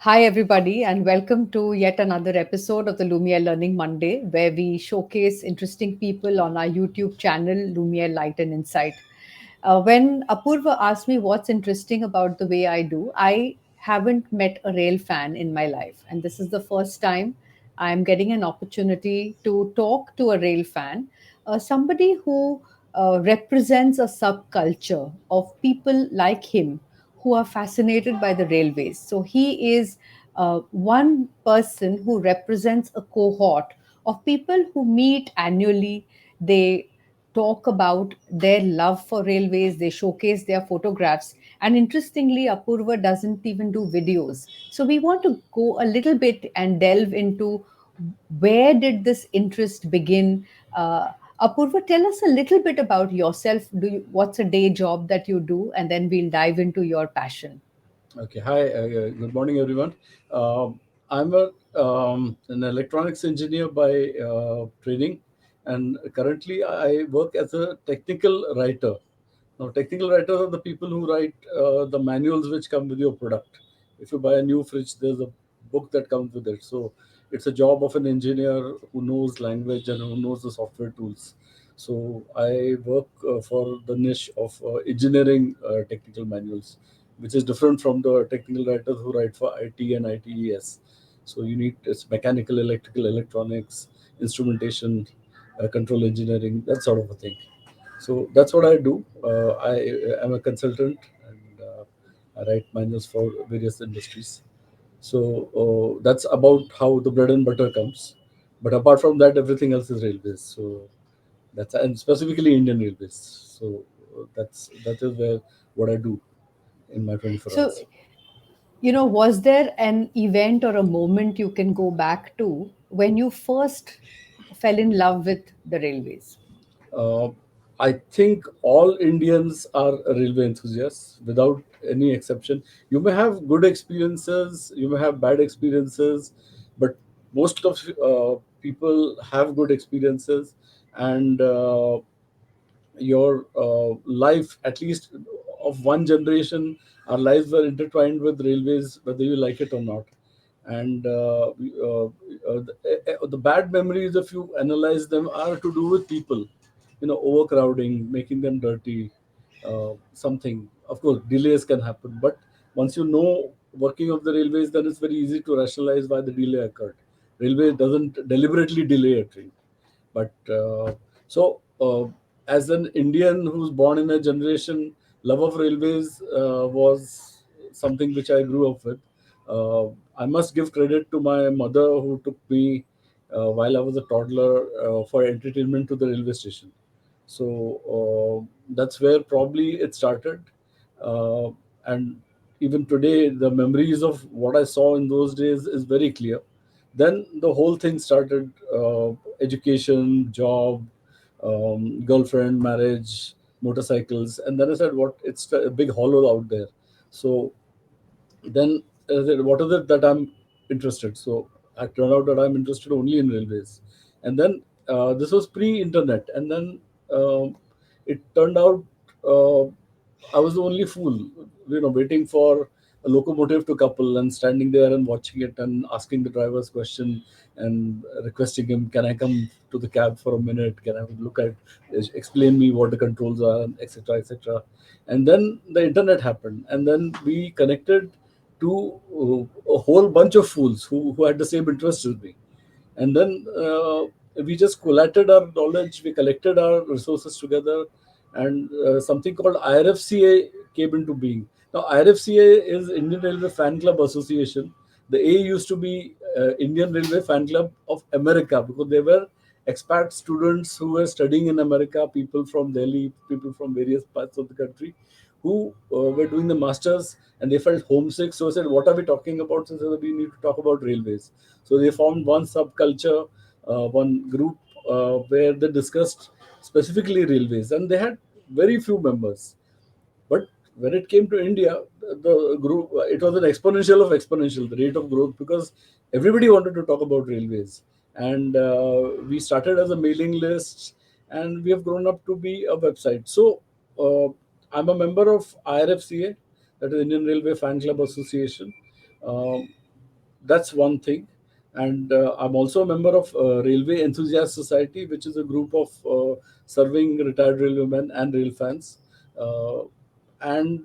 Hi, everybody, and welcome to yet another episode of the Lumière Learning Monday, where we showcase interesting people on our YouTube channel, Lumière Light and Insight. When Apurva asked me what's interesting about the way I do, I haven't met a rail fan in my life. And this is the first time I'm getting an opportunity to talk to a rail fan, somebody who represents a subculture of people like him who are fascinated by the railways. So he is one person who represents a cohort of people who meet annually. They talk about their love for railways, they showcase their photographs. And interestingly, Apurva doesn't even do videos. So we want to go a little bit and delve into where did this interest begin. Apurva, tell us a little bit about yourself. What's a day job that you do? And then we'll dive into your passion. Okay, hi, good morning, everyone. I'm an electronics engineer by training, and currently I work as a technical writer. Now, technical writers are the people who write the manuals which come with your product. If you buy a new fridge, there's a book that comes with it. So, it's a job of an engineer who knows language and who knows the software tools. So, I work for the niche of engineering technical manuals, which is different from the technical writers who write for IT and ITES. So you need it's mechanical, electrical, electronics, instrumentation, control engineering, that sort of a thing. So that's what I do. I am a consultant and I write manuals for various industries. So that's about how the bread and butter comes. But apart from that, everything else is railways. So that's and specifically Indian railways. So that is where what I do in my 24 So, hours. was there an event or a moment you can go back to when you first fell in love with the railways? Uh, I think all Indians are railway enthusiasts without any exception. You may have good experiences, you may have bad experiences, but most of people have good experiences, and your life, at least of one generation, our lives were intertwined with railways, whether you like it or not. And the bad memories, if you analyze them, are to do with people, overcrowding, making them dirty, something. Of course, delays can happen, but once you know working of the railways, then it's very easy to rationalize why the delay occurred. Railway doesn't deliberately delay a train, but as an Indian who's born in a generation, love of railways was something which I grew up with. Uh, I must give credit to my mother who took me while I was a toddler for entertainment to the railway station. So that's where probably it started. Uh, and even today, the memories of what I saw in those days is very clear. Then the whole thing started, education, job, girlfriend, marriage, motorcycles. And then I said, what? It's a big hollow out there. So then I said, what is it that I'm interested? So I turned out that I'm interested only in railways. And then this was pre-internet. And then it turned out uh, I was the only fool, waiting for a locomotive to couple and standing there and watching it and asking the driver's question and requesting him, can I come to the cab for a minute? Can I look at, explain me what the controls are, etc., etc. And then the internet happened, and then we connected to a whole bunch of fools who had the same interest as me. And then we just collated our knowledge, we collected our resources together, and something called IRFCA came into being. Now, IRFCA is Indian Railway Fan Club Association. The A used to be Indian Railway Fan Club of America, because they were expat students who were studying in America, people from Delhi, people from various parts of the country, who were doing the masters, and they felt homesick. So I said, "What are we talking about?" So they said, "We need to talk about railways." So they formed one subculture, one group where they discussed specifically railways, and they had very few members. But when it came to India, the group, it was an exponential of exponential, the rate of growth, because everybody wanted to talk about railways. And we started as a mailing list, and we have grown up to be a website. So I'm a member of IRFCA, that is Indian Railway Fan Club Association. Um, that's one thing. And I'm also a member of Railway Enthusiast Society, which is a group of serving retired railwaymen and rail fans. Uh, and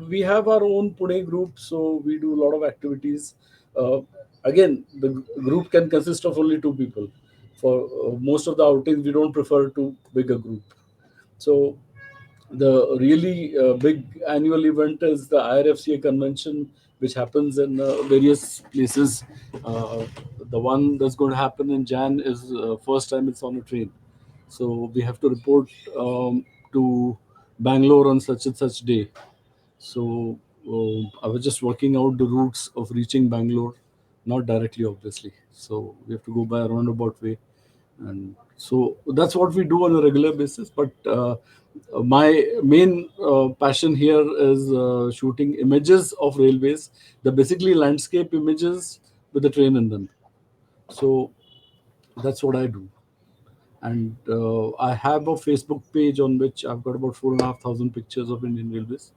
we have our own Pune group, so we do a lot of activities. Uh, Again, the group can consist of only two people. For most of the outings, we don't prefer too big a group. So the really big annual event is the IRFCA convention, which happens in various places. Uh, the one that's going to happen in Jan is first time it's on a train. So we have to report to Bangalore on such and such day. So I was just working out the routes of reaching Bangalore, not directly, obviously. So we have to go by a roundabout way, and so that's what we do on a regular basis. But my main passion here is shooting images of railways, the basically landscape images with the train in them. So that's what I do. And I have a Facebook page on which I've got about 4,500 pictures of Indian railways.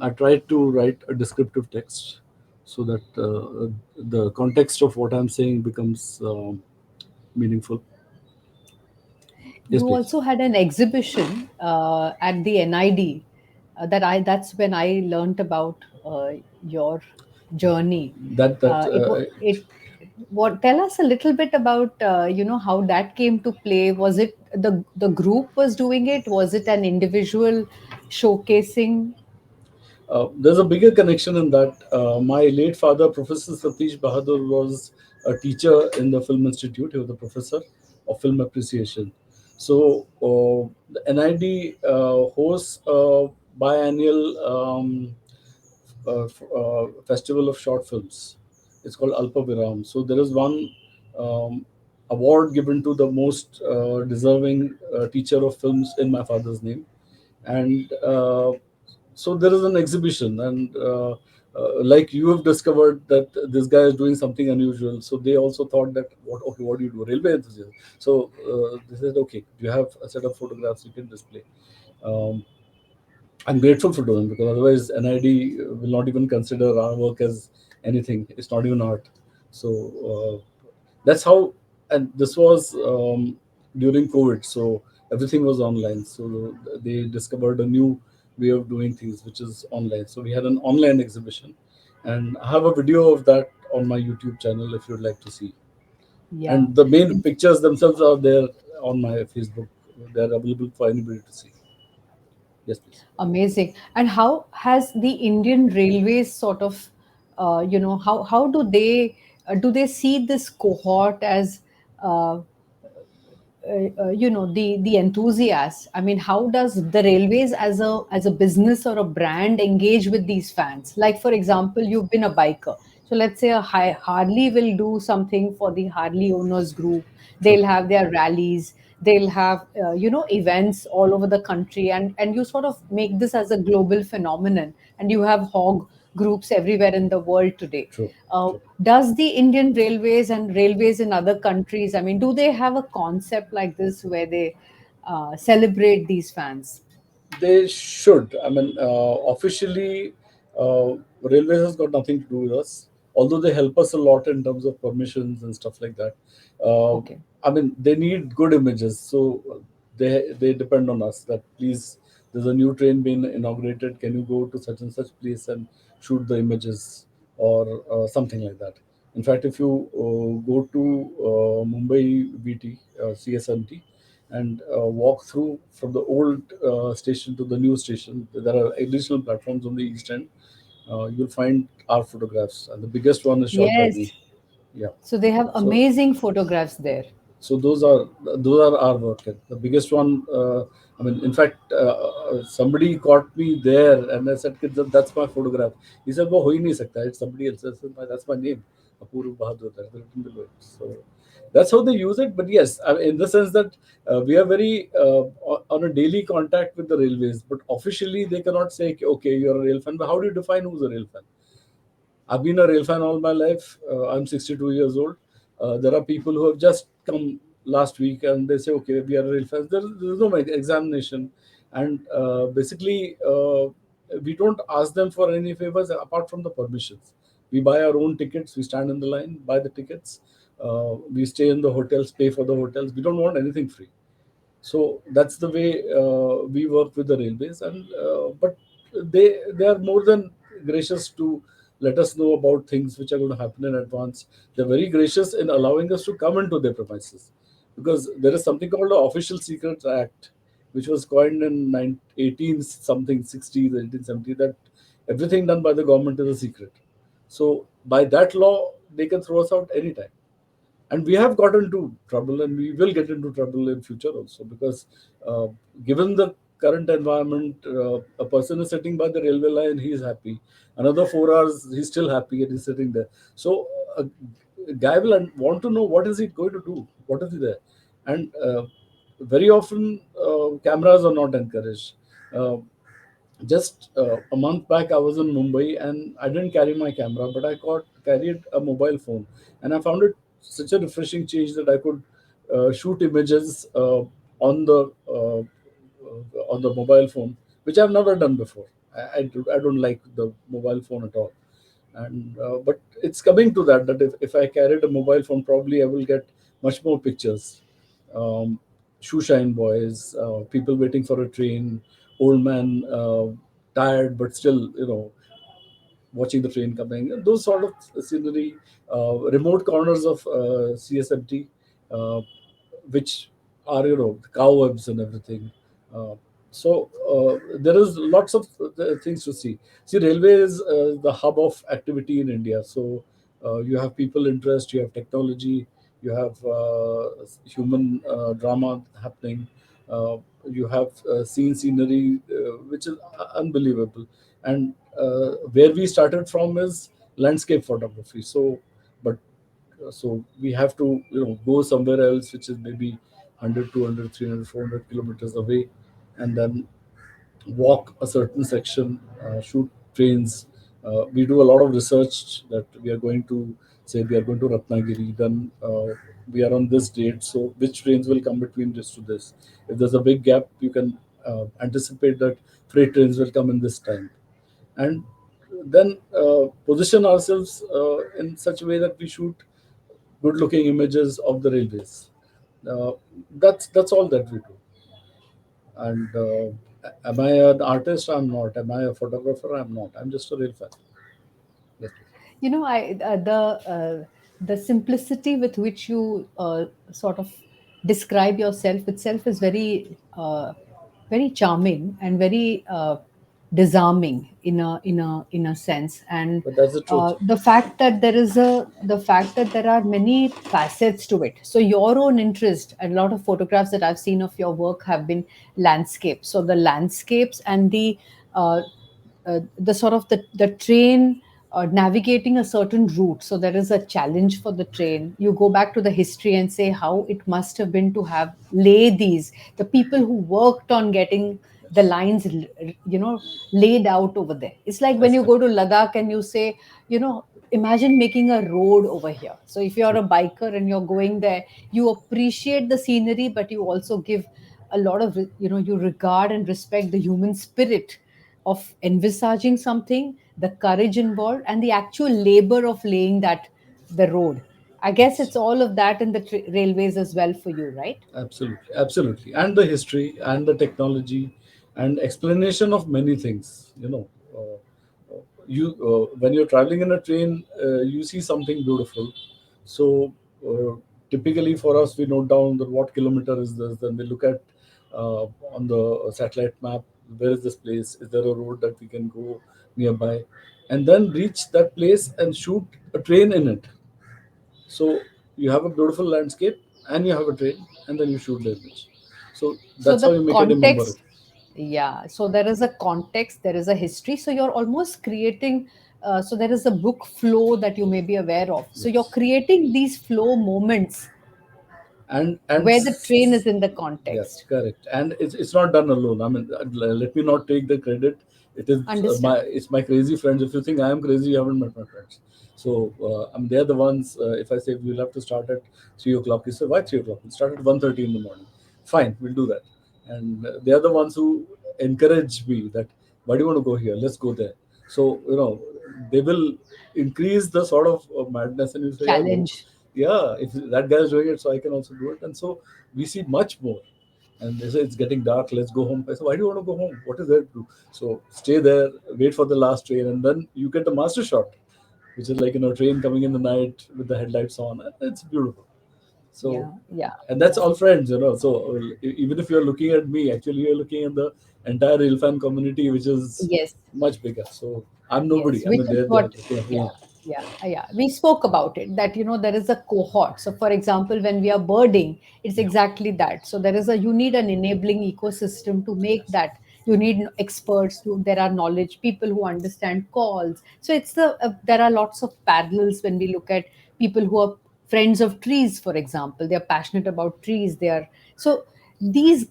I try to write a descriptive text so that the context of what I'm saying becomes meaningful. Yes, You please. also had an exhibition at the NID. That's when I learnt about your journey. That that It what tell us a little bit about how that came to play. Was it the group was doing it? Was it an individual showcasing? There's a bigger connection in that. My late father, Professor Satish Bahadur, was a teacher in the Film Institute. He was a professor of film appreciation. So the NID hosts a biannual festival of short films. It's called Alpa Viram. So there is one um, award given to the most deserving teacher of films in my father's name. And so there is an exhibition, and like you have discovered that this guy is doing something unusual, so they also thought that what do you do, railway enthusiast? So they said, okay, you have a set of photographs you can display. um, I'm grateful for doing, because otherwise NID will not even consider our work as anything. It's not even art. So that's how. And this was during COVID, so everything was online. So they discovered a new way of doing things, which is online. So we had an online exhibition, and I have a video of that on my YouTube channel if you'd like to see. Yeah. And the main pictures themselves are there on my Facebook. They are available for anybody to see. Yes, please. Amazing. And how has the Indian Railways sort of, how do they see this cohort as, uh, the enthusiasts? I mean, how does the railways as a business or a brand engage with these fans? Like, for example, you've been a biker. So let's say Harley will do something for the Harley owners group. True. They'll have their rallies. They'll have events all over the country, and you sort of make this as a global phenomenon. And you have hog groups everywhere in the world today. True. True. Does the Indian railways and railways in other countries, I mean, do they have a concept like this where they celebrate these fans? They should. I mean, officially, railways has got nothing to do with us. Although they help us a lot in terms of permissions and stuff like that. Uh, Okay. I mean, they need good images, so they depend on us. That please, there's a new train being inaugurated. Can you go to such and such place and shoot the images, or something like that. In fact, if you go to Mumbai VT, CSMT, and walk through from the old station to the new station, there are additional platforms on the east end. You'll find our photographs, and the biggest one is shot by me. Yes. Yeah. So they have So amazing photographs there. so those are our work. The biggest one. I mean, in fact, somebody caught me there, and I said, "Kid, that's my photograph." He said, "वो हो ही नहीं सकता. It's somebody else." I said, "That's my name, Apurva Bahadur. That's written below it." So that's how they use it. But yes, I mean, in the sense that we are very on a daily contact with the railways, but officially they cannot say, "Okay, you're a rail fan." But how do you define who's a rail fan? I've been a rail fan all my life. I'm 62 years old. There are people who have just come last week and they say, okay, we are rail fans. There is no examination. And basically, we don't ask them for any favors apart from the permissions. We buy our own tickets. We stand in the line, buy the tickets. We stay in the hotels, pay for the hotels. We don't want anything free. So that's the way we work with the railways, and but they are more than gracious to let us know about things which are going to happen in advance. They're very gracious in allowing us to come into their premises, because there is something called the Official Secrets Act, which was coined in 18 something 60s, 1870, that everything done by the government is a secret. So by that law, they can throw us out anytime, and we have got into trouble, and we will get into trouble in future also, because uh, given the current environment, a person is sitting by the railway line, he is happy. Another 4 hours, he's still happy and he's sitting there. So a guy will want to know what is he going to do, what is he there. And very often cameras are not encouraged. Just a month back, I was in Mumbai and I didn't carry my camera, but I carried a mobile phone, and I found it such a refreshing change that I could shoot images on the mobile phone, which I've never done before. I don't like the mobile phone at all, and but it's coming to that if I carried a mobile phone, probably I will get much more pictures. um, Shoe shine boys, people waiting for a train, old man, tired but still, watching the train coming, and those sort of scenery, remote corners of CSMT, uh, which are, the cobwebs and everything. Uh, so there is lots of things to see. See, railway is the hub of activity in India. So you have people interest, you have technology, you have human drama happening. Uh, you have scenery, which is unbelievable. And where we started from is landscape photography. So we have to, go somewhere else, which is maybe 100, 200, 300, 400 kilometers away, and then walk a certain section, shoot trains. We do a lot of research that we are going to, say, we are going to Ratnagiri, then we are on this date, so which trains will come between this to this. If there's a big gap, you can anticipate that freight trains will come in this time, and then position ourselves in such a way that we shoot good looking images of the railways. Uh, that's all that we do. And am I an artist? I'm not. Am I a photographer? I'm not. I'm just a rail fan. Yes, please. I the simplicity with which you sort of describe yourself itself is very charming and very disarming in a sense. And But that's the truth. the fact that there are many facets to it. So your own interest, a lot of photographs that I've seen of your work have been landscapes. So the landscapes and the sort of the train navigating a certain route. So there is a challenge for the train. You go back to the history and say how it must have been to have lay these, the people who worked on getting the lines, laid out over there. It's like when That's you correct. go to Ladakh and you say, imagine making a road over here. So if you're True. a biker and you're going there, you appreciate the scenery, but you also give a lot of, you regard and respect the human spirit of envisaging something, the courage involved, and the actual labor of laying the road. I guess Yes. it's all of that in the railways as well for you, right? Absolutely, absolutely, and the history and the technology and explanation of many things. You when you're traveling in a train, you see something beautiful. So typically for us, we note down that what kilometer is this. Then we look at on the satellite map, where is this place? Is there a road that we can go nearby, and then reach that place and shoot a train in it. So you have a beautiful landscape and you have a train, and then you shoot the image. So So that's how the you make it remember it. context, yeah. So there is a context, there is a history. So you're almost creating. So there is a book flow that you may be aware of. So you're Yes. creating these flow moments And where the train is in the yes, context. correct. And it's not done alone. I mean, let me not take the credit. It is Understand? my crazy friends. If you think I am crazy, you haven't met my friends. So I mean, they're the ones. If I say we'll have to start at 3 o'clock, you say why 3 o'clock? We'll start at 1:30 in the morning. Fine, we'll do that. And they're the ones who encourage me that, why do you want to go here? Let's go there. So they will increase the sort of madness, and you say, yeah, go, Challenge. yeah, if that guy is doing it, so I can also do it. And so we see much more. And they say it's getting dark, let's go home. I say, why do you want to go home? What is there to do? So stay there, wait for the last train, and then you get the master shot, which is like, train coming in the night with the headlights on. It's beautiful. So, Yeah, yeah, and that's yeah. all friends. So even if you're looking at me, actually you're looking at the entire rail fan community, which is Yes. much bigger. So I'm Yes, nobody. I which mean, is they're what, looking at yeah, me. yeah. We spoke about it that, there is a cohort. So, for example, when we are birding, it's Yeah. exactly that. So, you need an enabling ecosystem to make that. You need experts there are knowledge, people who understand calls. So, there are lots of parallels when we look at people who are friends of trees, for example. They are passionate about trees. So these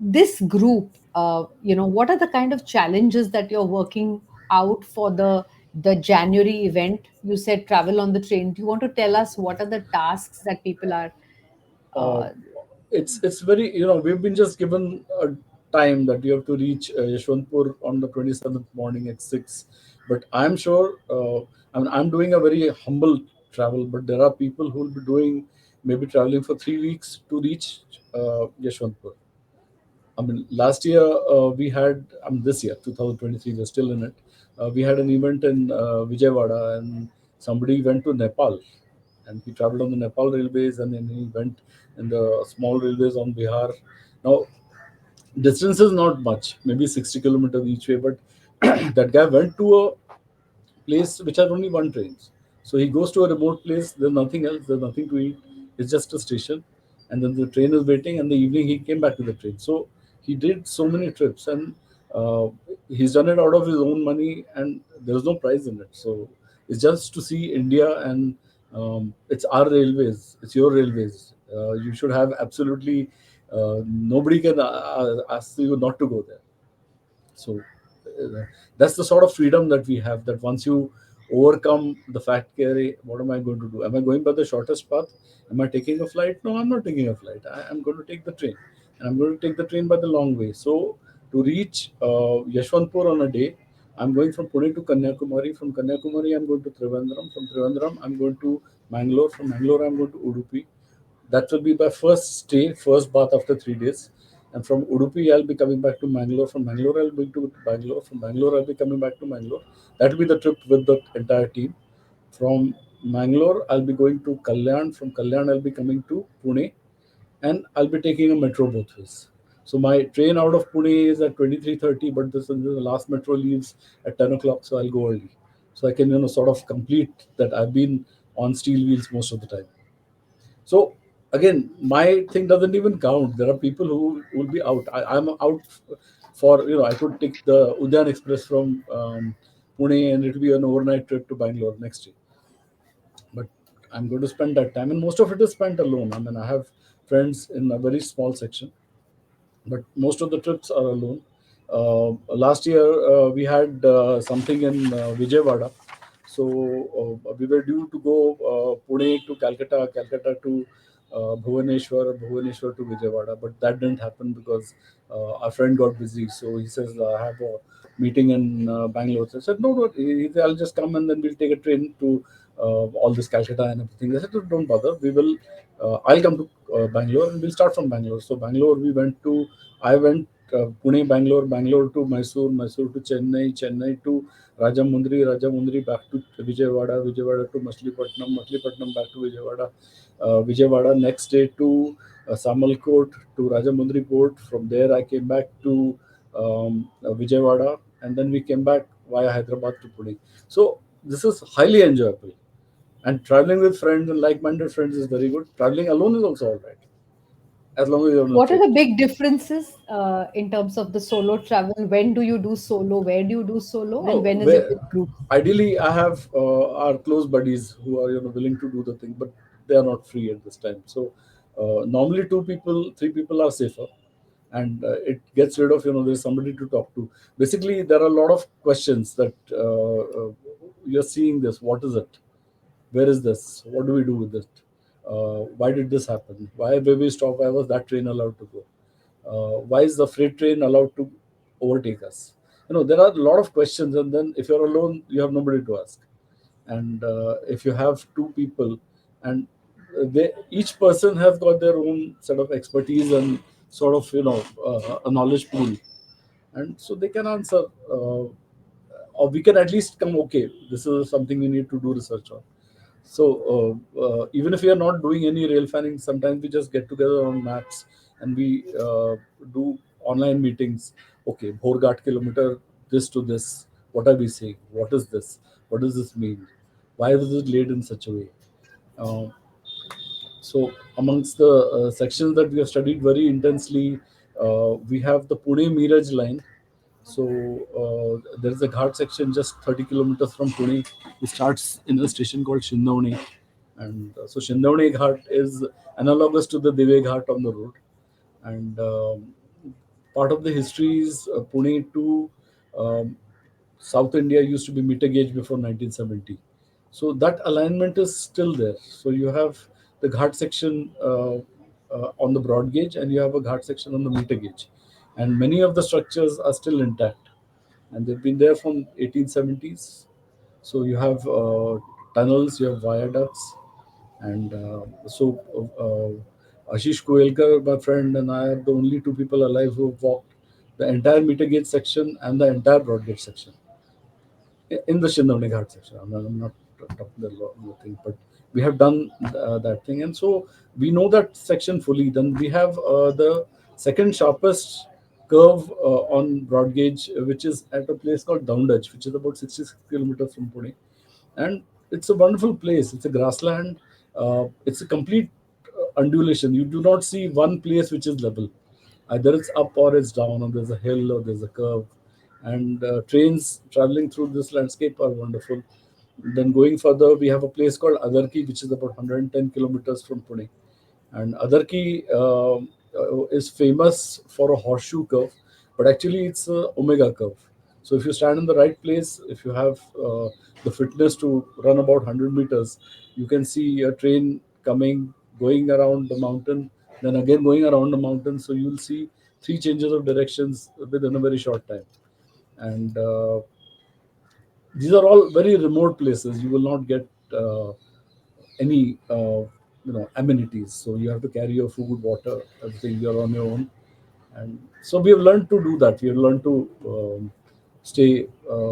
this group, what are the kind of challenges that you're working out for the January event? You said travel on the train. Do you want to tell us what are the tasks that people are? Uh, Uh, it's very, we've been just given a time that you have to reach Yeshwantpur on the 27th morning at 6. But I'm sure, I'm doing a very humble travel, but there are people who will be doing, maybe traveling for 3 weeks to reach Yeshwantpur. I mean, last year this year, 2023, we're still in it. We had an event in Vijayawada, and somebody went to Nepal, and he traveled on the Nepal railways, and then he went in the small railways on Bihar. Now, distance is not much, maybe 60 kilometers each way, but that guy went to a place which has only one train. So he goes to a remote place. There's nothing else. There's nothing to eat. It's just a station, and then the train is waiting. And the evening he came back to the train. So he did so many trips, and uh, he's done it out of his own money, and there's no price in it. So it's just to see India, and it's our railways. It's your railways. You should have absolutely nobody can ask you not to go there. So that's the sort of freedom that we have, that once you overcome the fact, carry, what am I going to do? Am I going by the shortest path? Am I taking a flight? No, I'm not taking a flight. I'm going to take the train, and I'm going to take the train by the long way. So to reach Yashwantpur on a day, I'm going from Pune to Kanyakumari. From Kanyakumari, I'm going to Trivandrum. From Trivandrum, I'm going to Mangalore. From Mangalore, I'm going to Udupi. That will be my first stay, first bath after 3 days. And from Udupi, I'll be coming back to Mangalore. From Mangalore, I'll be to Bangalore. From Bangalore, I'll be coming back to Mangalore. That will be the trip with the entire team. From Mangalore, I'll be going to Kalyan. From Kalyan, I'll be coming to Pune, and I'll be taking a metro both ways. So my train out of Pune is at 23:30, but this is the last metro leaves at 10 o'clock, so I'll go early. So I can, sort of complete that. I've been on steel wheels most of the time. So again, my thing doesn't even count. There are people who will be out. I'm out for, I could take the Udyan Express from Pune, and it'll be an overnight trip to Bangalore next year. But I'm going to spend that time, and most of it is spent alone. I mean, I have friends in a very small section, but most of the trips are alone. Last year, we had something in Vijayawada. So we were due to go Pune to Calcutta, Calcutta to Bhubaneswar, Bhubaneswar to Vijayawada, but that didn't happen because our friend got busy. So he says, I have a meeting in Bangalore. So I said, no, no, I'll just come, and then we'll take a train to all this Calcutta and everything. I said, don't bother. I'll come to Bangalore, and we'll start from Bangalore. So Bangalore, I went Pune, Bangalore, Bangalore to Mysore, Mysore to Chennai, Chennai to Rajamundri, Rajamundri back to Vijayawada, Vijayawada to Machilipatnam, Machilipatnam back to Vijayawada, Vijayawada next day to Samalkot to Rajamundri port. From there, I came back to Vijayawada, and then we came back via Hyderabad to Pune. So this is highly enjoyable. And traveling with friends and like-minded friends is very good. Traveling alone is also all right, as long as you're on a what are train. the big differences in terms of the solo travel? When do you do solo? Where do you do solo? No, And when is it where with groups? ideally I have our close buddies who are, willing to do the thing, but they are not free at this time. So normally 2 people, 3 people are safer, and it gets rid of, there's somebody to talk to. Basically, there are a lot of questions that you're seeing this. What is it? Where is this? What do we do with it? Why did this happen? Why were we stop? Why was that train allowed to go? Why is the freight train allowed to overtake us? There are a lot of questions, and then if you're alone, you have nobody to ask. And if you have two people, and each person has got their own set of expertise and sort of a knowledge pool, and so they can answer, or we can at least come, okay, this is something we need to do research on. So even if we are not doing any rail fanning, sometimes we just get together on maps, and we do online meetings. Okay, Bhorghat kilometer, this to this. What are we saying? What is this? What does this mean? Why was it laid in such a way? Uh, so amongst the sections that we have studied very intensely, we have the Pune Miraj line. So there is a ghat section just 30 kilometers from Pune. It starts in a station called Shindavani, and so Shindavani Ghat is analogous to the Dive Ghat on the road. And part of the history is Pune to um, South India used to be meter gauge before 1970. So that alignment is still there. So you have the ghat section on the broad gauge, and you have a ghat section on the meter gauge. And many of the structures are still intact, and they've been there from 1870s. So you have tunnels, you have viaducts, and Ashish Koelkar, my friend, and I are the only two people alive who have walked the entire meter gauge section and the entire broad gauge section in the Shindavani Ghat section. I'm not talking the thing, but we have done that thing, and so we know that section fully. Then we have the second sharpest curve on broad gauge, which is at a place called Doundaj, which is about 66 kilometers from Pune, and it's a wonderful place. It's a grassland. It's a complete undulation. You do not see one place which is level. Either it's up or it's down, or there's a hill or there's a curve. And trains traveling through this landscape are wonderful. Then going further, we have a place called Adarki, which is about 110 kilometers from Pune. And Adarki is famous for a horseshoe curve, but actually it's a omega curve. So if you stand in the right place, if you have the fitness to run about 100 meters, you can see a train coming, going around the mountain, then again going around the mountain. So you'll see three changes of directions within a very short time. And these are all very remote places. You will not get any amenities. So you have to carry your food, water, everything. You're on your own, and so we have learned to do that. We have learned to stay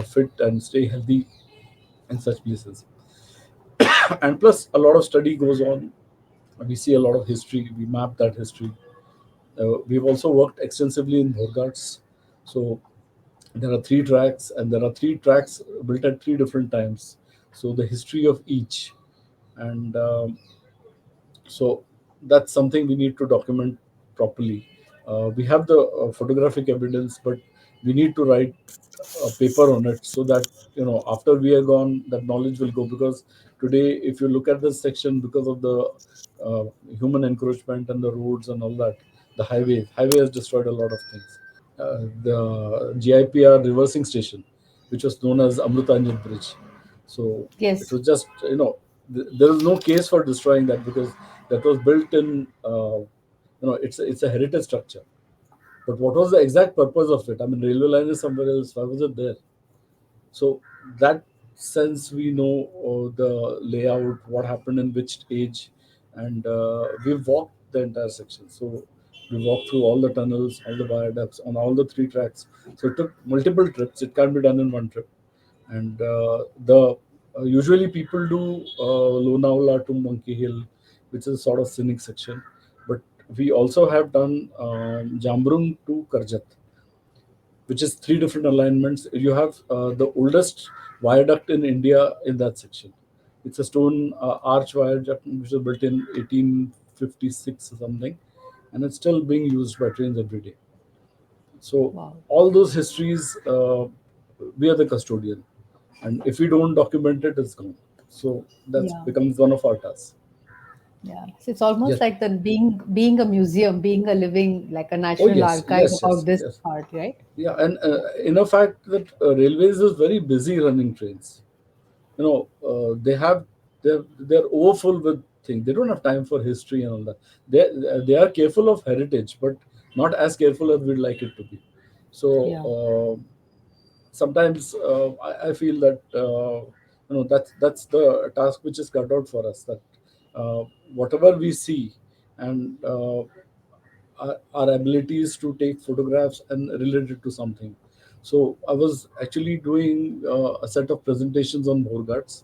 fit and stay healthy in such places. And plus, a lot of study goes on. We see a lot of history. We map that history. We've also worked extensively in Bhorghats. So there are three tracks, and there are three tracks built at three different times. So the history of each, and so that's something we need to document properly. We have the photographic evidence, but we need to write a paper on it, so that after we are gone, that knowledge will go. Because today, if you look at this section, because of the human encroachment and the roads and all that, the highway has destroyed a lot of things. The GIPR reversing station, which was known as Amrutanjan Bridge. So it Yes. was just, there is no case for destroying that, because that was built in, it's a heritage structure. But what was the exact purpose of it? I mean, railway line is somewhere else. Why was it there? So that sense we know the layout, what happened in which age, and we've walked the entire section. So we walked through all the tunnels, all the viaducts on all the three tracks. So it took multiple trips. It can't be done in one trip. And the usually people do Lonavala to Monkey Hill, which is sort of scenic section. But we also have done Jambrung to Karjat, which is three different alignments. You have the oldest viaduct in India in that section. It's a stone arch viaduct which was built in 1856 or something, and it's still being used by trains every day. So Wow. all those histories, we are the custodian, and if we don't document it, it's gone. So that Yeah. becomes one of our tasks. Yeah. So it's almost Yes. like the being a museum, being a living, like a Oh national yes, archive yes, about yes, this yes. part, right? Yeah, and in a fact that railways is very busy running trains. They have they're overfull with things. They don't have time for history and all that. They are careful of heritage, but not as careful as we'd like it to be. So Yeah. sometimes I feel that that's the task which is cut out for us. That whatever we see and our abilities to take photographs and relate it to something. So I was actually doing a set of presentations on Borgats.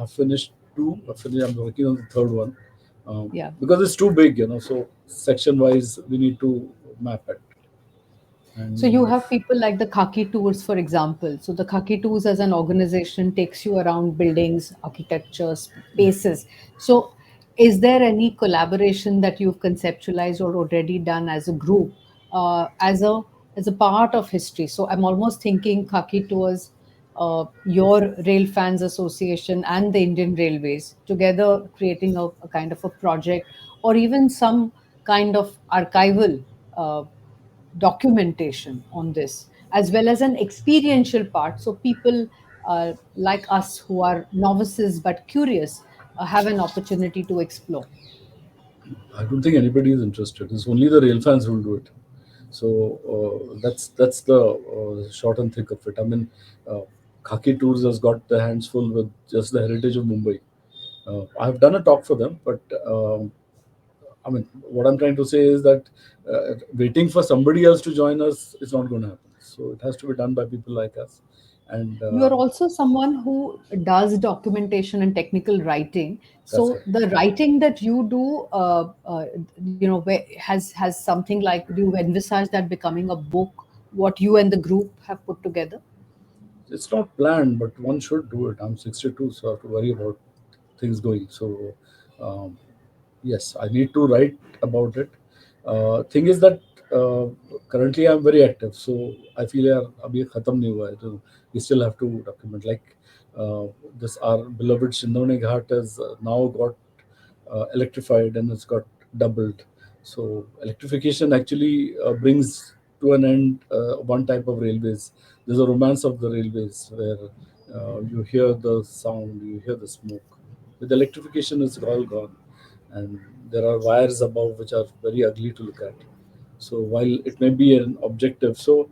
I finished two. I'm working on the third one Yeah. because it's too big, So section wise, we need to map it. So you And have people like the Khaki Tours, for example. So the Khaki Tours as an organization takes you around buildings, architecture, spaces. So is there any collaboration that you've conceptualized or already done as a group, as a part of history? So I'm almost thinking Khaki Tours, your Rail Fans Association, and the Indian Railways together creating a kind of a project, or even some kind of archival documentation on this, as well as an experiential part. So people like us who are novices but curious have an opportunity to explore. I don't think anybody is interested. It's only the rail fans who will do it. So that's the short and thick of it. I mean, Khaki Tours has got their hands full with just the heritage of Mumbai. I've done a talk for them, but I mean, what I'm trying to say is that waiting for somebody else to join us is not going to happen. So it has to be done by people like us. And You are also someone who does documentation and technical writing. that's So right. the writing that you do, has something like, do you envisage that becoming a book? What you and the group have put together? It's not planned, but one should do it. I'm 62, so I have to worry about things going. So, um, yes, I need to write about it. Thing is that uh, currently I'm very active, so I feel यार अभी खत्म नहीं हुआ है, तो we still have to document. Like this, our beloved Shindone Ghat has now got electrified and it's got doubled. So electrification actually brings to an end one type of railways. There's a romance of the railways where you hear the sound, you hear the smoke. With electrification, it's all gone, and there are wires above which are very ugly to look at. So while it may be an objective, so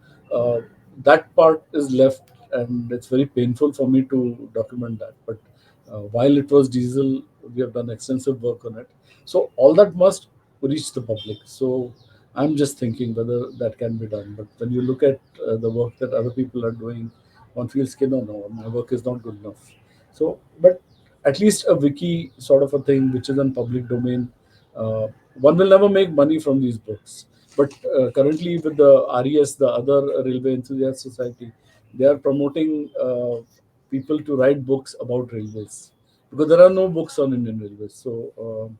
that part is left, and it's very painful for me to document that. But while it was diesel, we have done extensive work on it. So all that must reach the public. So I'm just thinking whether that can be done. But when you look at the work that other people are doing, one feels, no, my work is not good enough. So, but at least a wiki sort of a thing which is in public domain. Uh, One will never make money from these books, but currently with the RES, the other Railway Enthusiast Society, they are promoting people to write books about railways because there are no books on Indian Railways. So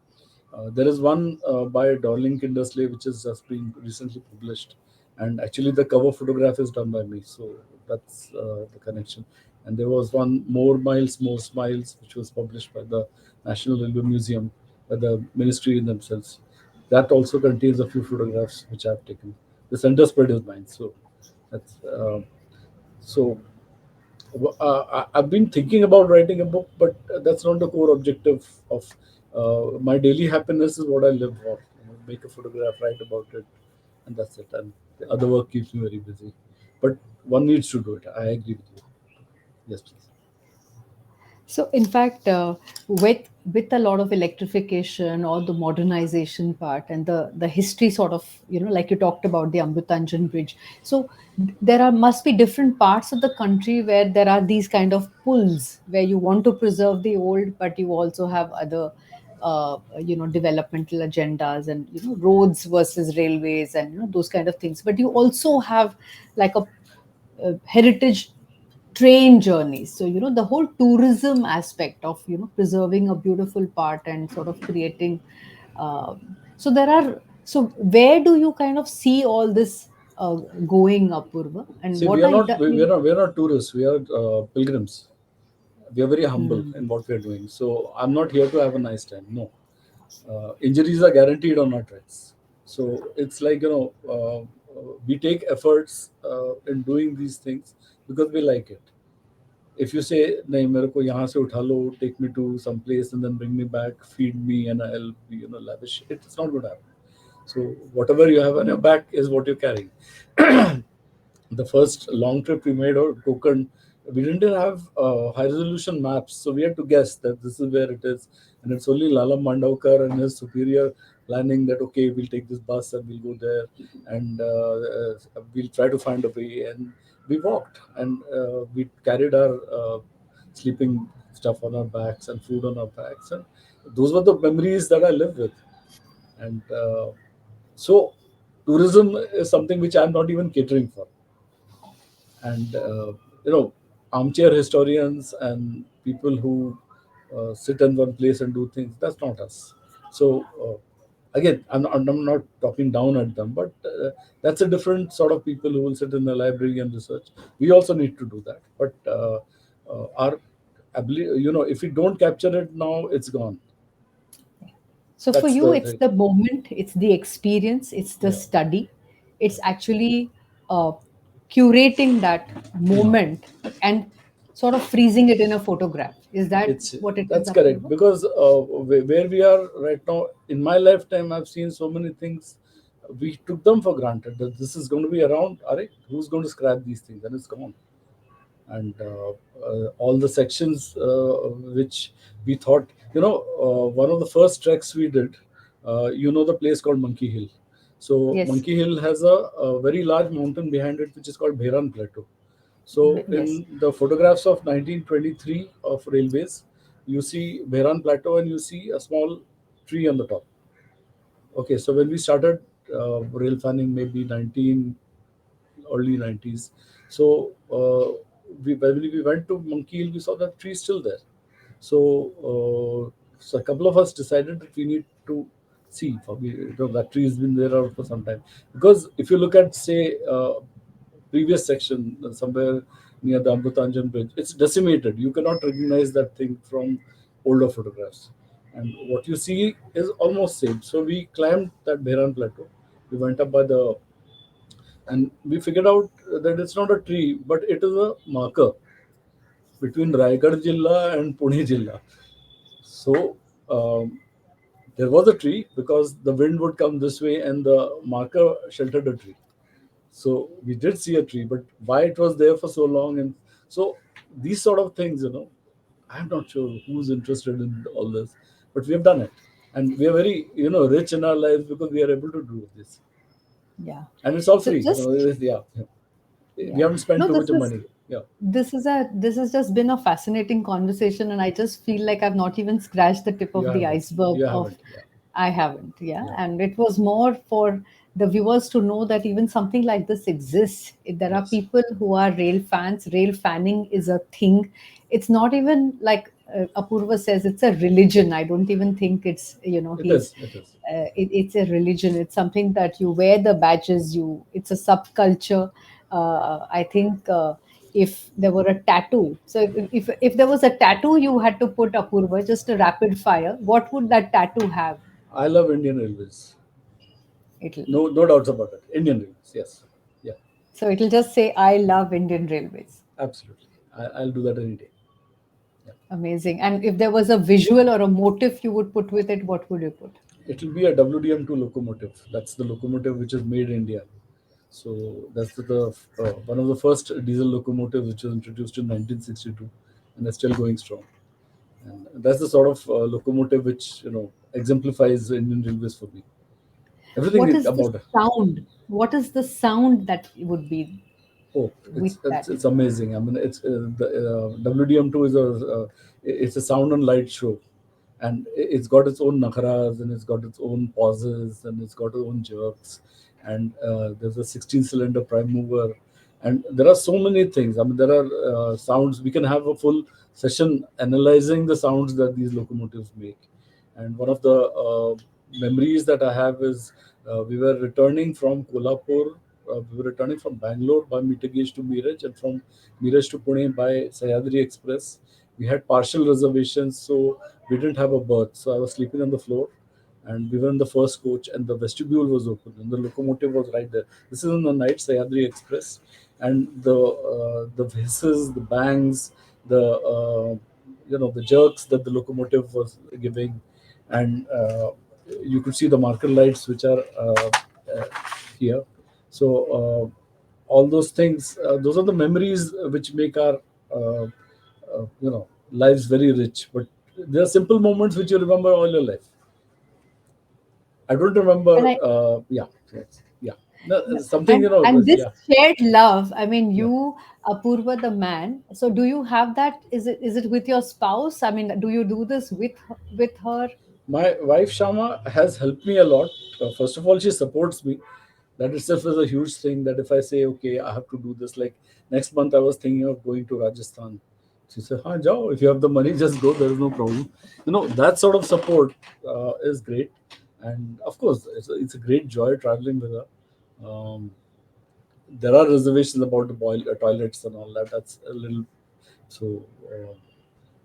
there is one by Darling Kindersley which has just been recently published, and actually the cover photograph is done by me. So that's the connection. And there was one More Miles, More Smiles, which was published by the National Railway Museum, by the ministry in themselves. That also contains a few photographs which I've taken. The center spread is mine. So that's so I've been thinking about writing a book, but that's not the core objective of my daily happiness. Is what I live for. Make a photograph, write about it, and that's it. And the other work keeps me very busy. But one needs to do it. I agree with you. Yes, please. So, in fact, with a lot of electrification or the modernization part and the history sort of, like you talked about the Amrutanjan Bridge. So there are must be different parts of the country where there are these kind of pulls where you want to preserve the old, but you also have other developmental agendas, and roads versus railways, and those kind of things. But you also have like a heritage train journeys. So the whole tourism aspect of preserving a beautiful part and sort of creating, so there are, so where do you kind of see all this going, Apurva, and See, what are we are not tourists. We are pilgrims. We are very humble Hmm. in what we are doing. So I'm not here to have a nice time. No, injuries are guaranteed on our tracks. So it's like we take efforts in doing these things because we like it. If you say नहीं मेरे को यहाँ से उठा लो, take me to some place and then bring me back, feed me and I'll be lavish, it's not going to happen. So whatever you have on your back is what you're carrying. the first long trip we made out Konkan, we didn't have high resolution maps, so we had to guess that this is where it is, and it's only Lala Mandavkar and his superior planning that okay, we'll take this bus and we'll go there, and we'll try to find a way, and we walked, and we carried our sleeping stuff on our backs and food on our backs, and those were the memories that I live with, and so tourism is something which I'm not even catering for, and you know armchair historians and people who sit in one place and do things, that's not us. So again, I'm not talking down at them, but that's a different sort of people who will sit in the library and research. We also need to do that, but our ability, if we don't capture it now, it's gone. So for That's you, the it's thing. the moment, it's the experience, it's the Yeah, study, it's actually uh, curating that yeah. moment and sort of freezing it in a photograph. Is that It's what it is, That's correct, Apurva? because where we are right now, in my lifetime, I've seen so many things. We took them for granted that this is going to be around. Are who's going to scrap these things? And it's gone. And all the sections which we thought, one of the first treks we did, the place called Monkey Hill. So Yes, Monkey Hill has a very large mountain behind it, which is called Bheran Plateau. So yes, in the photographs of 1923 of railways, you see Bheran Plateau and you see a small tree on the top. Okay, so when we started rail fanning, maybe 19 early 90s. So when we went to Monkey Hill, we saw that tree still there. So a couple of us decided that we need to see. That tree has been there for some time. Because if you look at, say, previous section somewhere near the Amrutanjan Bridge, it's decimated. You cannot recognize that thing from older photographs. And what you see is almost same. So we climbed that Bheran Plateau. We went up by the and we figured out that it's not a tree, but it is a marker between Raigad Jilla and Pune Jilla. So um, there was a tree because the wind would come this way and the marker sheltered a tree. So we did see a tree, but why it was there for so long, and so these sort of things, I'm not sure who's interested in all this, but we have done it, and we are very, rich in our lives because we are able to do this, yeah. and it's all So free. just Yeah, yeah. We yeah. haven't spent No, too much of money. Yeah. this has just been a fascinating conversation, and I just feel like I've not even scratched the tip You of the haven't. iceberg You of. haven't. Yeah. I haven't, yeah. Yeah. And it was more for the viewers to know that even something like this exists. If there are Yes. people who are rail fans, rail fanning is a thing. It's not even like Apurva says, it's a religion. I don't even think it's, It he's, is. It is. it's a religion. It's something that you wear the badges, it's a subculture. I think if there were a tattoo, so if there was a tattoo you had to put, Apurva, just a rapid fire, what would that tattoo have? I love Indian Railways. It'll No doubts about it. Indian Railways. Yes. Yeah. so it'll just say, I love Indian Railways. Absolutely. I'll do that any day. Yeah. Amazing. And if there was a visual or a motif you would put with it, what would you put? It will be a WDM2 locomotive. That's the locomotive which is made in India. So that's one of the first diesel locomotives which was introduced in 1962, and is still going strong. And that's the sort of locomotive which exemplifies Indian Railways for me. Everything What is is the about it. sound? What is the sound that would be Oh, with it's that? it's amazing. I mean, it's the WDM2 is it's a sound and light show, and it's got its own nakharas, and it's got its own pauses, and it's got its own jerks, and there's a 16-cylinder prime mover, and there are so many things. I mean, there are sounds. We can have a full session analyzing the sounds that these locomotives make, and one of the memories that I have is we were returning from Kolhapur. We were returning from Bangalore by meter gauge to Miraj, and from Miraj to Pune by Sahyadri Express. We had partial reservations, so we didn't have a berth. So I was sleeping on the floor, and we were in the first coach, and the vestibule was open, and the locomotive was right there. This is in the night Sahyadri Express, and the hisses, the bangs, the jerks that the locomotive was giving, and you could see the marker lights which are here. So all those things, those are the memories which make our uh, lives very rich. But there are simple moments which you remember all your life. I don't And remember. I Yeah, yes, yeah. No, no, something, and this yeah, shared love, I mean, yeah. you, Apurva, the man. So do you have that? Is it with your spouse? I mean, do you do this with her? My wife Shama has helped me a lot. First of all, she supports me. That itself is a huge thing. That if I say, okay, I have to do this, like next month, I was thinking of going to Rajasthan. She said, "Haan, jao. If you have the money, just go. There is no problem." That sort of support is great, and of course, it's a great joy traveling with her. Um, there are reservations about the toilets and all that. That's a little so.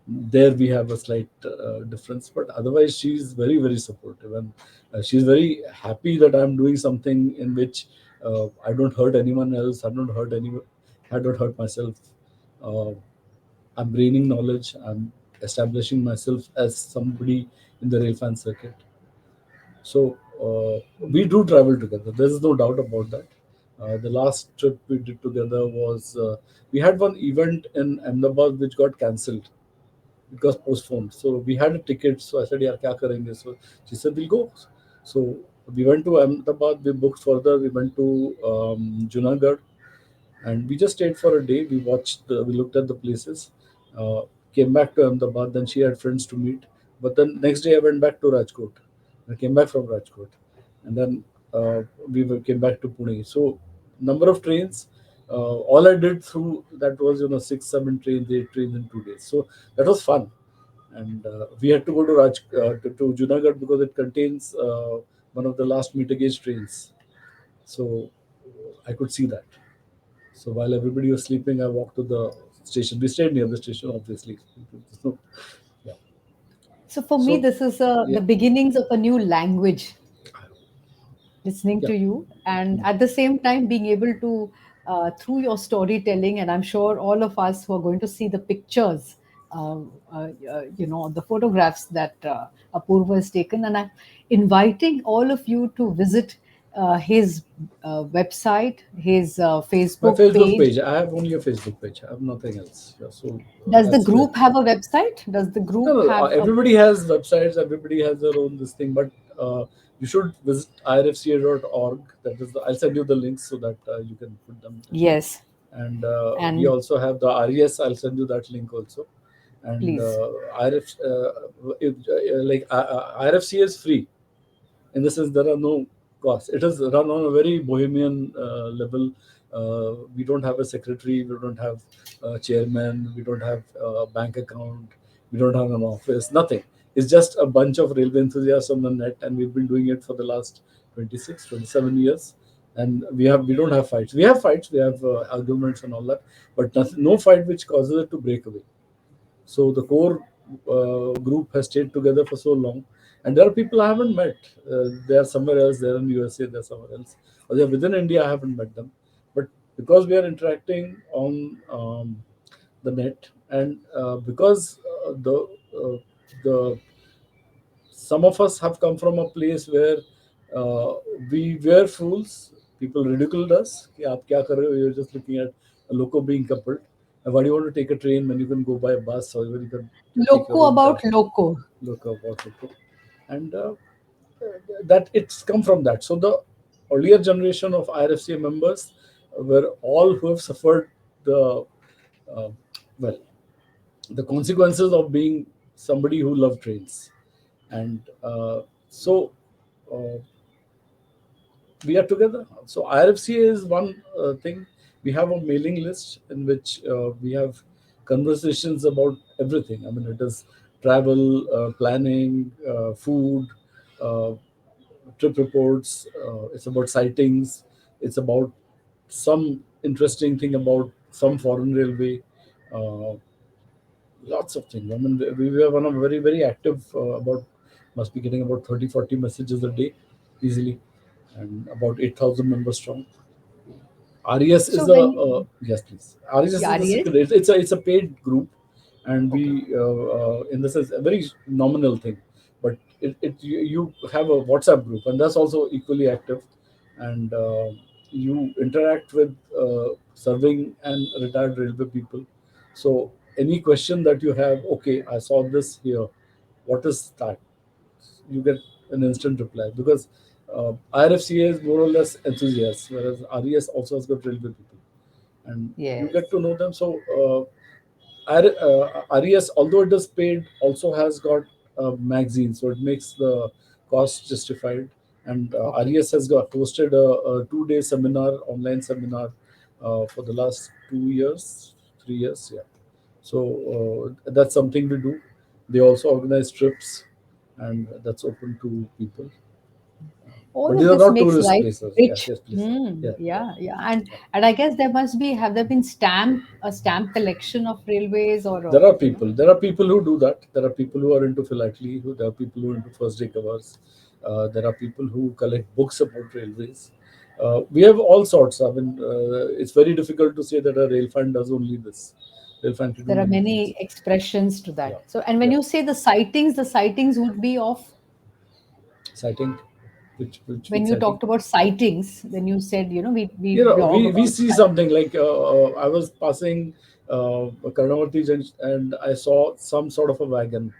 There we have a slight difference, but otherwise she's very, very supportive, and she's very happy that I'm doing something in which I don't hurt anyone else. I don't hurt myself. uh, I'm gaining knowledge. I'm establishing myself as somebody in the rail fan circuit. So we do travel together. There is no doubt about that. The last trip we did together was we had one event in Ahmedabad which got cancelled. It got postponed. So we had a ticket. So I said, "Yeah, kya karenge?" So she said, "We'll go." So we went to Ahmedabad. We booked further. We went to Junagadh, and we just stayed for a day. We watched. We looked at the places. Uh, Came back to Ahmedabad. Then she had friends to meet. But then next day I went back to Rajkot. I came back from Rajkot, and then came back to Pune. So number of trains. All I did through that was 6, 7 trains, 8 trains in 2 days. So that was fun, and we had to go to to Junagadh because it contains one of the last meter gauge trains. So I could see that. So while everybody was sleeping, I walked to the station. We stayed near the station, obviously. So, yeah. So for me, So this is yeah, the beginnings of a new language, listening yeah. to you, and at the same time being able to, through your storytelling, and I'm sure all of us who are going to see the pictures, the photographs that Apurva has taken, and I'm inviting all of you to visit his website, his My Facebook Facebook page. page. I have only a Facebook page. I have nothing else. Yeah, so Does the that's where. group have a website? Does the No, group no, have a? everybody has websites. Everybody has their own this thing. But you should visit irfca.org. That is, I'll send you the links so that you can put them there. Yes, And we and also have the RES. I'll send you that link also. And please. IRFCA is free. In the sense, there are no costs. It is run on a very bohemian level. We don't have a secretary, we don't have a chairman, we don't have a bank account, we don't have an office, nothing. It's just a bunch of railway enthusiasts on the net, and we've been doing it for the last 26, 27 years. And we don't have fights. We have fights, we have arguments and all that, but nothing, no fight which causes it to break away. So the core group has stayed together for so long, and there are people I haven't met. They are somewhere else. They're in USA. They're somewhere else. Or they're within India. I haven't met them, but because we are interacting on the net, and because the some of us have come from a place where uh, we were fools. People ridiculed us. कि आप क्या कर रहे हो? You're just looking at a loco being coupled. And why do you want to take a train when you can go by a bus, or when you can take your Loco own car? about loco. Loco about loco. And that it's come from that. So the earlier generation of IRFCA members were all who have suffered the uh, well the consequences of being somebody who loved trains. And so uh, we are together. So IRFCA is one thing. We have a mailing list in which we have conversations about everything. I mean, it is travel, planning, food, uh, trip reports. It's about sightings. It's about some interesting thing about some foreign railway. Uh, Lots of things. I mean, we were one of very, very active. About must be getting about 30, 40 messages a day, easily, and about 8,000 members strong. RES So is a when you, yes, please. RES is yeah, the yes, secret. It's a paid group, and we okay. in this is a very nominal thing, but you have a WhatsApp group, and that's also equally active, and you interact with serving and retired railway people. So any question that you have, okay, I saw this here. What is that? You get an instant reply because IRFCA is more or less enthusiasts, whereas RES also has got railway people, and you Yes. get to know them. So RES, although it is paid, also has got a magazine, so it makes the cost justified. And Okay. RES has got hosted a 2 day seminar, online seminar, for the last 2 years, 3 years, yeah. So that's something to do. They also organize trips, and that's open to people. All But these of are this not makes tourist life places. Yes, rich. yes, please. Hmm. Yeah, yeah, Yeah, yeah, yeah. and I guess there must be, have there been a stamp collection of railways, or There are you know? people. There are people who do that. There are people who are into philately. There are people who are into first day covers. There are people who collect books about railways. We have all sorts. I mean, it's very difficult to say that a rail fan does only this. Rail fan can do There are many things. many expressions to Yeah, that. So, and when yeah. you say the sightings would be of, Sighting, which when you sighting? talked about sightings, then you said, we You know, blog we about see sight. something like I was passing Karnavati junction and I saw some sort of a wagon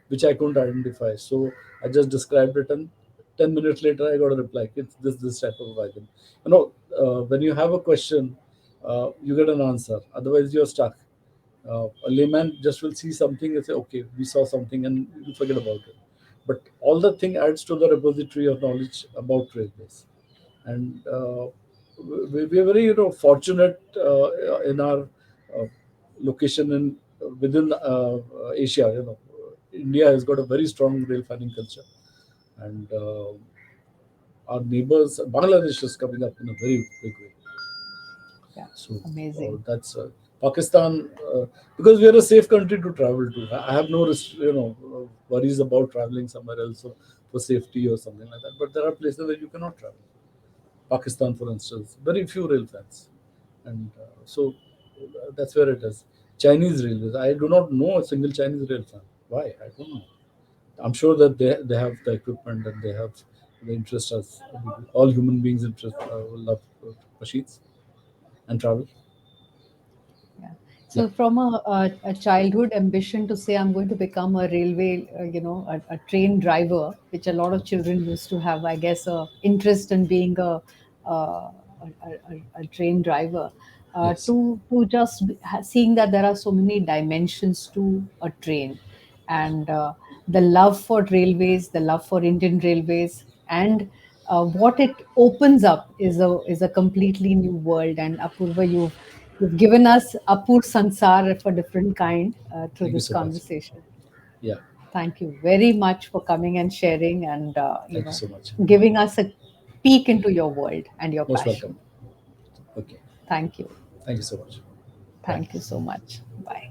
which I couldn't identify, so I just described it, and 10 minutes later I got a reply, it's this type of wagon. You know, when you have a question, you get an answer, otherwise you're stuck. A layman just will see something and say, okay, we saw something, and you forget about it. But all the thing adds to the repository of knowledge about railways. And we are very, fortunate in our uh, location in within Asia. India has got a very strong rail fanning culture, and our neighbors, Bangladesh is coming up in a very big way. Yeah, So amazing. that's Pakistan, because we are a safe country to travel to. I have no worries about traveling somewhere else for safety or something like that. But there are places where you cannot travel. Pakistan, for instance, very few rail fans, and that's where it is. Chinese railways. I do not know a single Chinese rail fan. Why? I don't know. I'm sure that they have the equipment and they have the interest as all human beings interest love machines and travel. Yeah. Yeah, So from a childhood ambition to say I'm going to become a railway, a train driver, which a lot of children used to have, I guess, a interest in being a train driver, yes, to just seeing that there are so many dimensions to a train, and the love for railways, the love for Indian railways, and what it opens up is a completely new world. And Apurva, you've given us Apur Sansar of a different kind through thank you this so much. conversation. Yeah, Thank you very much for coming and sharing, and thank you so much. giving us a peek into your world and your Most welcome. passion. Okay, Thank you. thank you so much. Bye. Thank you so much. Bye.